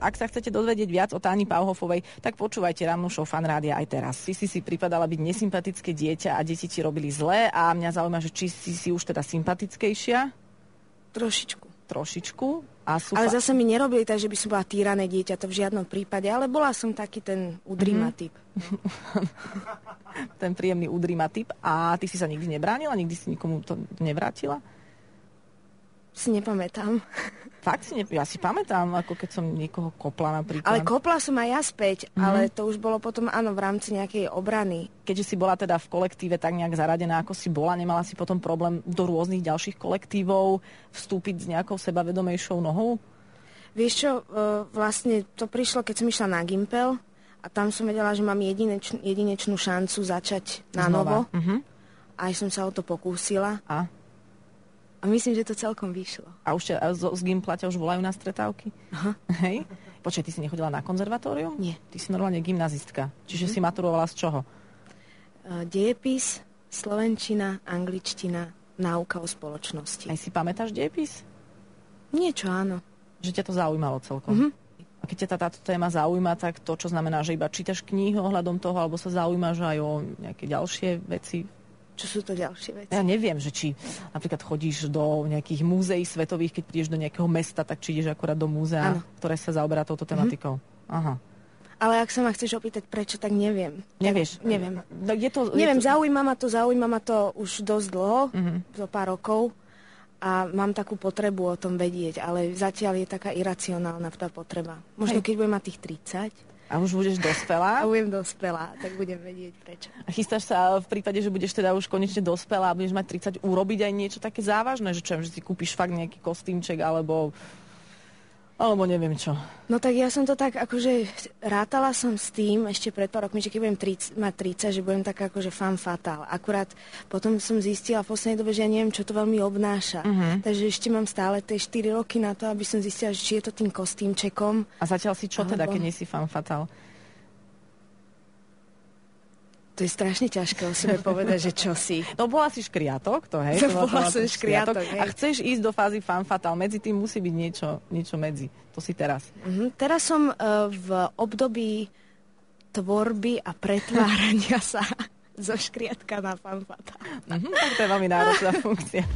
Ak sa chcete dozvedieť viac o Táni Pauhofovej, tak počúvajte rannú show Fan Rádia aj teraz. Si pripadala byť nesympatické dieťa a deti ti robili zlé a mňa zaujíma, že či si už teda sympatickejšia? Trošičku. Ale zase mi nerobili tak, že by som bola týrané dieťa, to v žiadnom prípade, ale bola som taký ten udrima typ. Ten príjemný udrima typ. A ty si sa nikdy nebránila? Nikdy si nikomu to nevrátila? Si nepamätám. Fakt ja si pamätám, ako keď som niekoho kopla napríklad. Ale kopla som aj ja späť, ale to už bolo potom, áno, v rámci nejakej obrany. Keďže si bola teda v kolektíve tak nejak zaradená, ako si bola, nemala si potom problém do rôznych ďalších kolektívov vstúpiť s nejakou sebavedomejšou nohou? Vieš čo, vlastne to prišlo, keď som išla na Gimpel a tam som vedela, že mám jedinečnú šancu začať na novo. Aj som sa o to pokúsila. A myslím, že to celkom vyšlo. A už z Gimpla ťa už volajú na stretávky? Aha. Hej? Počkaj, ty si nechodila na konzervatórium? Nie. Ty si normálne gymnazistka. Čiže si maturovala z čoho? Dejepis, slovenčina, angličtina, náuka o spoločnosti. Aj si pamätáš dejepis? Niečo, áno. Že ťa to zaujímalo celkom? A keď ťa táto téma zaujíma, tak to, čo znamená, že iba čítaš knihy ohľadom toho, alebo sa zaujímaš aj o nejaké ďalšie veci? Čo sú to ďalšie veci? Ja neviem, že či napríklad chodíš do nejakých múzeí svetových, keď prídeš do nejakého mesta, tak či ideš akurát do múzea, ktoré sa zaoberá touto tematikou. Aha. Ale ak sa ma chceš opýtať prečo, tak neviem. Nevieš? Neviem. No, zaujíma ma to už dosť dlho, zo pár rokov a mám takú potrebu o tom vedieť, ale zatiaľ je taká iracionálna tá potreba. Možno keď budem mať tých 30... A už budeš dospelá? A budem dospelá, tak budem vedieť prečo. A chystáš sa v prípade, že budeš teda už konečne dospelá a budeš mať 30, urobiť aj niečo také závažné, že si kúpiš fakt nejaký kostýmček alebo neviem čo. No tak ja som to tak akože rátala som s tým ešte pred pár rokmi, že keď budem mať 30, že budem taká akože femme fatale. Akurát potom som zistila v poslednej dobe, že ja neviem, čo to veľmi obnáša. Takže ešte mám stále tie 4 roky na to, aby som zistila, že či je to tým kostýmčekom. A zatiaľ si čo teda, keď nie si femme fatale? To je strašne ťažké o sebe povedať, že čo si. No bola si škriatok, to hej? Bola som škriatok, hej. A chceš ísť do fázy femme fatale. Medzi tým musí byť niečo medzi. To si teraz. Teraz som v období tvorby a pretvárania sa zo škriatka na femme fatale. Tak to je veľmi náročná funkcia.